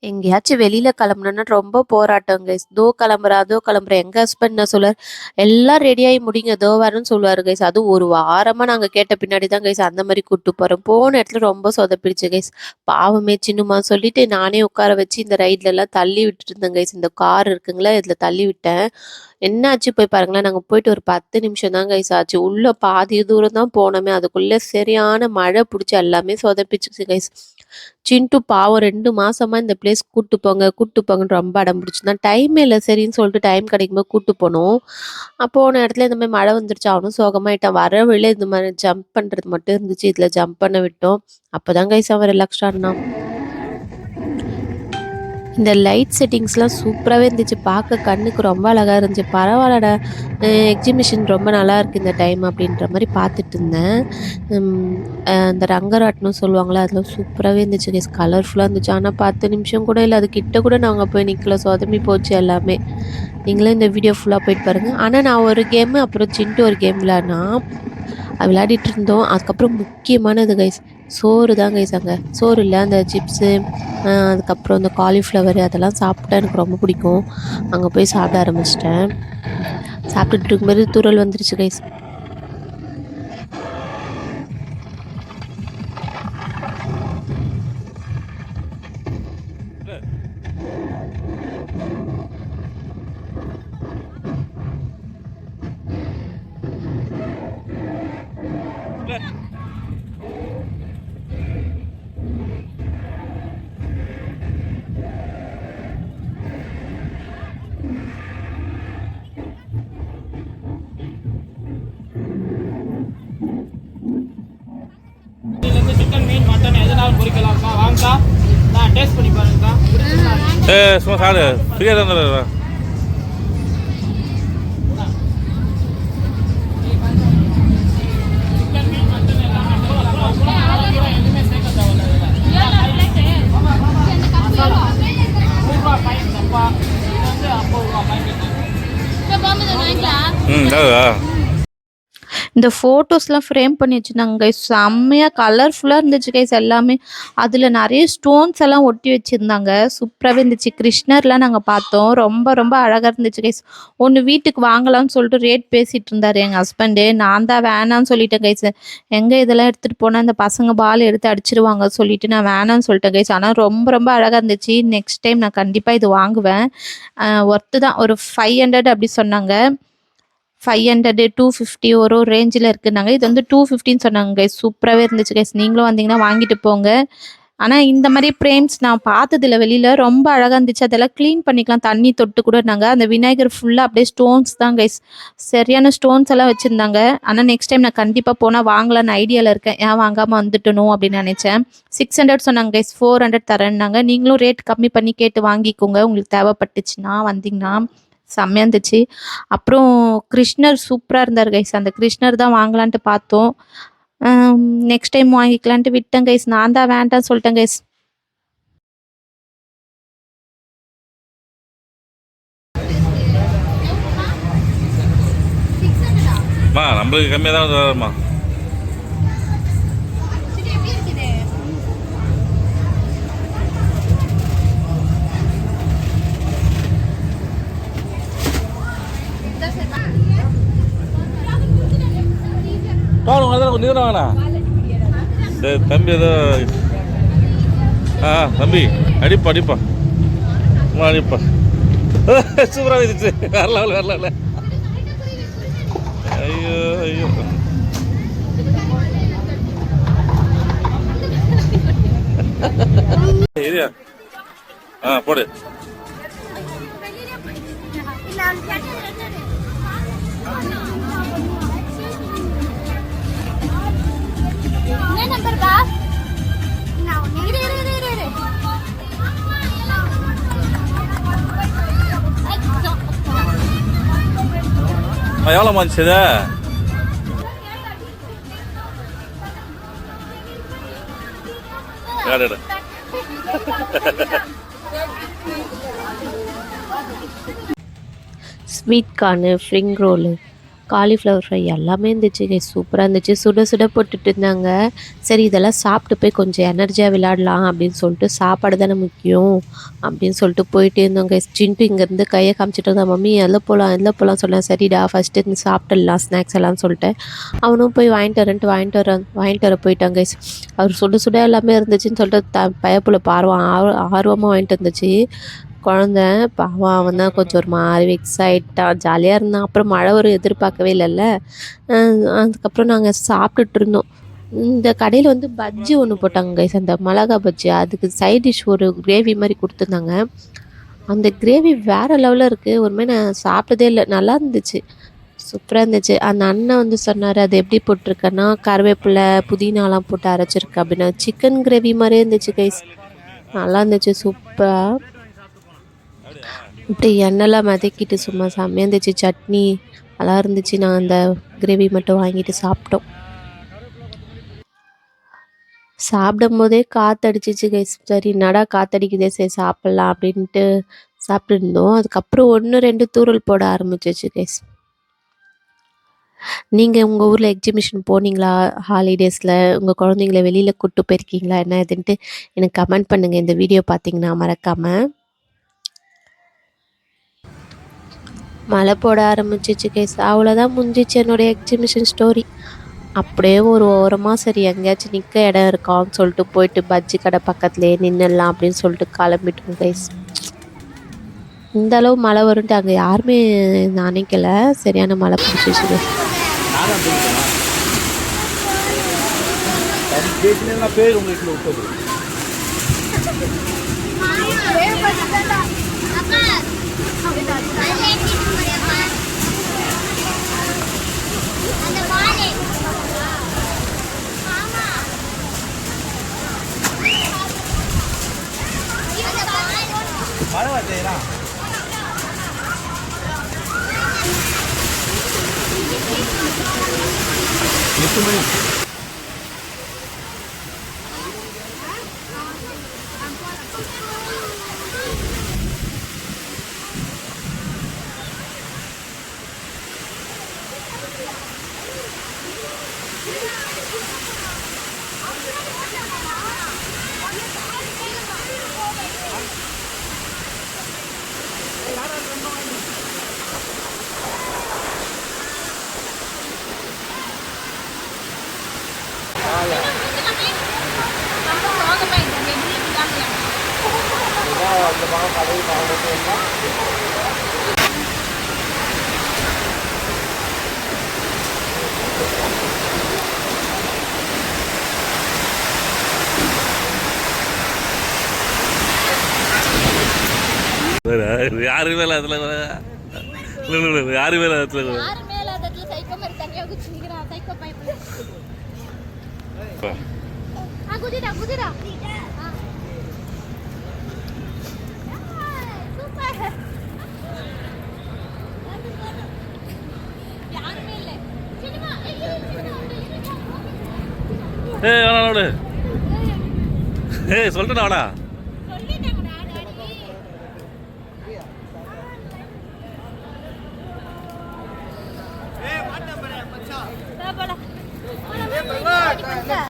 எங்கேயாச்சும் வெளியில கிளம்பணும்னா ரொம்ப போராட்டம் கைஸ். "தோ கிளம்புறேன், அதோ கிளம்புறேன்." எங்க ஹஸ்பண்ட் என்ன சொல்லுவாரு, "எல்லாம் ரெடியாகி முடிங்க, இதோ வரேன்னு" சொல்லுவாரு கைஸ். அதுவும் ஒரு வாரமா நாங்க கேட்ட பின்னாடி தான் கைஸ் அந்த மாரி கூட்டு போறோம். போன இடத்துல ரொம்ப சொதப்பிடுச்சு கைஸ். பாவமே சின்னுமா சொல்லிட்டு நானே உட்கார வச்சு இந்த ரைட்லலாம் தள்ளி விட்டுட்டு இருந்தேன் கைஸ். இந்த கார் இருக்குங்களா, இதில தள்ளி விட்டேன். என்னாச்சு போய் பாருங்களேன், நாங்க போயிட்டு ஒரு 10 நிமிஷம் தான் கைஸ் ஆச்சு. உள்ள பாதி தூரம் தான் போனோமே, அதுக்குள்ள சரியான மழை புடிச்சு எல்லாமே சொதப்பிச்சுச்சு கைஸ். சின்ட்டு பாவம் 2 மாசமா இந்த பிளேஸ் கூட்டு போங்க, கூட்டு போங்கன்னு ரொம்ப அடம் பிடிச்சிருந்தான். டைமே இல்ல சரின்னு சொல்லிட்டு டைம் கிடைக்கும்போது கூட்டு போனோம். போன இடத்துல இந்த மாரி மழை வந்துருச்சு. அவனும் சோகமாயிட்டான். வர வழியில இந்த மாரி ஜம்ப் பண்றது மட்டும் இருந்துச்சு. இதுல ஜம்ப் பண்ண விட்டோம். அப்பதான் கைஸ் அவன் ரிலாக்ஸ்டா இருந்தான். இந்த லைட் செட்டிங்ஸ்லாம் சூப்பராவே இருந்துச்சு. பார்க்க கண்ணுக்கு ரொம்ப அழகா இருந்துச்சு. பரவால்லடா, எக்ஸிபிஷன் ரொம்ப நல்லாயிருக்கு இந்த டைம் அப்படின்ற மாரி பார்த்துட்டு இருந்தேன். இந்த ரங்கராட்டினம் சொல்லுவாங்கல்ல, அதெல்லாம் சூப்பராவே இருந்துச்சு கைஸ். கலர்ஃபுல்லா இருந்துச்சு. ஆனா 10 நிமிஷம் கூட இல்ல. அது கிட்ட கூட நாங்க போய் நிக்கல. சொதம்பி போச்சு எல்லாமே. நீங்களும் இந்த வீடியோ ஃபுல்லா போயிட்டு பாருங்க. ஆனா நான் ஒரு கேமு, அப்புறம் சின்ட்டு ஒரு கேம் விளையாடுனான். அது விளையாடிட்டு இருந்தோம். அதுக்கப்புறம் முக்கியமானது கைஸ், சோறு தான் கைஸ் அங்க. சோறு இல்ல, அந்த சிப்ஸு, அதுக்கப்புறம் இந்த காலிஃப்ளவரு அதெல்லாம் சாப்பிட்டா எனக்கு ரொம்ப பிடிக்கும். அங்க போய் சாப்பிட ஆரம்பிச்சுட்டேன். சாப்பிட்டுட்டு இருக்கும்போது தூறல் வந்துருச்சு கைஸ். சிக்கன் மீன் மட்டன் எதனாலும் பொரிக்கலாம்க்கா. வாங்கக்கா, நான் டேஸ்ட் பண்ணி பாருங்கக்கா. சும்மா சாடு ஃப்ரீயாக தான் சிக்கன் மீன் மட்டன் எல்லாமே எதுவுமே சேர்க்க தேவையில்லை. 100 ரூபா பாக்கெட் தப்பா, இது வந்து 50 ரூபா பாக்கெட். இந்த ஃபோட்டோஸ்லாம் ஃப்ரேம் பண்ணி வச்சுருந்தாங்க கைஸ். செம்மையாக கலர்ஃபுல்லாக இருந்துச்சு கைஸ் எல்லாமே. அதில் நிறைய ஸ்டோன்ஸ் எல்லாம் ஒட்டி வச்சுருந்தாங்க. சூப்பராகவே இருந்துச்சு. கிருஷ்ணர்லாம் நாங்கள் பார்த்தோம். ரொம்ப ரொம்ப அழகாக இருந்துச்சு கைஸ். ஒன்று வீட்டுக்கு வாங்கலாம்னு சொல்லிட்டு ரேட் பேசிகிட்டு இருந்தார் எங்கள் ஹஸ்பண்டு. நான் தான் வேணான்னு சொல்லிட்டேன் கைஸ். எங்கே இதெல்லாம் எடுத்துகிட்டு போனால் இந்த பசங்க பால் எடுத்து அடிச்சிருவாங்க சொல்லிட்டு நான் வேணான்னு சொல்லிட்டேன் கைஸ். ஆனால் ரொம்ப ரொம்ப அழகாக இருந்துச்சு. நெக்ஸ்ட் டைம் நான் கண்டிப்பாக இது வாங்குவேன். ஒர்த்து தான். ஒரு 500 அப்படி சொன்னாங்க. 500, 250 ஒரு ரேஞ்சில் இருக்குன்னாங்க. இது வந்து 250ன்னு சொன்னாங்க கைஸ். சூப்பராகவே இருந்துச்சு கைஸ். நீங்களும் வந்தீங்கன்னா வாங்கிட்டு போங்க. ஆனால் இந்த மாதிரி ஃப்ரேம்ஸ் நான் பார்த்ததில்ல வெளியில். ரொம்ப அழகாக இருந்துச்சு. அதெல்லாம் க்ளீன் பண்ணிக்கலாம், தண்ணி தொட்டு கூட இருந்தாங்க. அந்த விநாயகர் ஃபுல்லாக அப்படியே ஸ்டோன்ஸ் தான் கைஸ். சரியான ஸ்டோன்ஸ் எல்லாம் வச்சுருந்தாங்க. ஆனால் நெக்ஸ்ட் டைம் நான் கண்டிப்பாக போனால் வாங்கலான்னு ஐடியாவில் இருக்கேன். ஏன் வாங்காமல் வந்துட்டணும் அப்படின்னு நினச்சேன். 600 சொன்னாங்க கைஸ். 400 தரேன்னாங்க. நீங்களும் ரேட் கம்மி பண்ணி கேட்டு வாங்கிக்கோங்க உங்களுக்கு தேவைப்பட்டுச்சுன்னா வந்தீங்கன்னா. செம்மையாக இருந்துச்சு. அப்புறம் கிருஷ்ணர் சூப்பராக இருந்தார் கைஸ். அந்த கிருஷ்ணர் தான் வாங்கலான்ட்டு பார்த்தோம். நெக்ஸ்ட் டைம் வாங்கிக்கலான்ட்டு விட்டேன் கைஸ். நான் தான் வேண்டாம்னு சொல்லிட்டேன் கைஸ். நம்மளுக்கு கம்மியாக தான் வருமா? வாங்கண்ணா சரி தம்பி ஏதோ தம்பி அடிப்பா அடிப்பா அடிப்பா சூப்பராக இருந்துச்சு. வரல வரல. ஐயோ ஐயோ ஏரியா போடு. எவ்வளோ மாச்சு இது? ஸ்வீட் கார்னு, ஸ்ப்ரிங் ரோலு, காலிஃப்ளவர் ஃப்ரை எல்லாமே இருந்துச்சு கைஸ். சூப்பராக இருந்துச்சு. சுட சுட போட்டுட்டு இருந்தாங்க. சரி இதெல்லாம் சாப்பிட்டு போய் கொஞ்சம் எனர்ஜியாக விளையாடலாம் அப்படின்னு சொல்லிட்டு, சாப்பாடு தானே முக்கியம் அப்படின்னு சொல்லிட்டு போயிட்டே இருந்தோம் கைஸ். சின்ட்டு இங்கேருந்து கையை காமிச்சிட்டு இருந்தான். மம்மி எல்லாம் போகலாம் சொன்னேன். சரிடா ஃபஸ்ட்டு இருந்து சாப்பிட்டுடலாம் ஸ்நாக்ஸ் எல்லாம் சொல்லிட்டு அவனும் போய் வாங்கிட்டு வர போயிட்டான் கைஸ். அவர் சுட சுட எல்லாமே இருந்துச்சுன்னு சொல்லிட்டு பயப்புல ஆர்வமாக வாங்கிட்டு வந்துச்சு. குழந்த பாவம் அவன் தான் கொஞ்சம் ஒரு மாதிரி வெக்ஸ் ஆகிட்டான். ஜாலியாக இருந்தான். அப்புறம் மழை வரும் எதிர்பார்க்கவே இல்லைல்ல. அதுக்கப்புறம் நாங்கள் சாப்பிட்டுட்டு இருந்தோம். இந்த கடையில் வந்து பஜ்ஜி ஒன்று போட்டாங்க கைஸ், அந்த மிளகா பஜ்ஜி. அதுக்கு சைட் டிஷ் ஒரு கிரேவி மாதிரி கொடுத்துருந்தாங்க. அந்த கிரேவி வேறு லெவலில் இருக்குது. ஒரு மாதிரி நான் சாப்பிட்டதே இல்லை, நல்லா இருந்துச்சு, சூப்பராக இருந்துச்சு. அந்த அண்ணன் வந்து சொன்னார் அது எப்படி போட்டிருக்கேன்னா கருவேப்பிலை புதினாலாம் போட்டு அரைச்சிருக்கு அப்படின்னா. சிக்கன் கிரேவி மாதிரியே இருந்துச்சு கைஸ், நல்லா இருந்துச்சு சூப்பராக. இப்படி எண்ணெய்லாம் மிதக்கிட்டு சும்மா செம்மையாக இருந்துச்சு. சட்னி நல்லா இருந்துச்சு. நான் அந்த கிரேவி மட்டும் வாங்கிட்டு சாப்பிட்டோம். சாப்பிடும் போதே காற்றடிச்சிச்சு கைஸ். சரி என்னடா காற்றடிக்குதே, சரி சாப்பிட்லாம் அப்படின்ட்டு சாப்பிட்டு இருந்தோம். அதுக்கப்புறம் 1-2 தூறல் போட ஆரம்பிச்சிச்சு கைஸ். நீங்கள் உங்கள் ஊரில் எக்ஸிபிஷன் போனீங்களா? ஹாலிடேஸில் உங்கள் குழந்தைங்கள வெளியில் கூப்பிட்டு போயிருக்கீங்களா என்ன இதுன்ட்டு எனக்கு கமெண்ட் பண்ணுங்கள் இந்த வீடியோ பார்த்தீங்கன்னா மறக்காமல். மழை போட ஆரம்பிச்சிச்சு கைஸ். அவ்வளோதான் முடிஞ்சிச்சு என்னோடய எக்ஸிபிஷன் ஸ்டோரி. அப்படியே ஒரு ஓரமாக சரி எங்கேயாச்சும் நிற்க இடம் இருக்கான்னு சொல்லிட்டு போயிட்டு பஜ்ஜி கடை பக்கத்துலேயே நின்றுடலாம் அப்படின்னு சொல்லிட்டு கிளம்பிட்டோம் கைஸ். இந்த அளவு மழை வரும்ட்டு அங்கே யாருமே நினைக்கல. சரியான மழை பிடிச்சிச்சு கைஸ். பேர் உங்களுக்கு விட்டது மழை வரலையா? யாரு மேல அதுல யாரு மேல அதுல சொல்றேன் வாடா. போல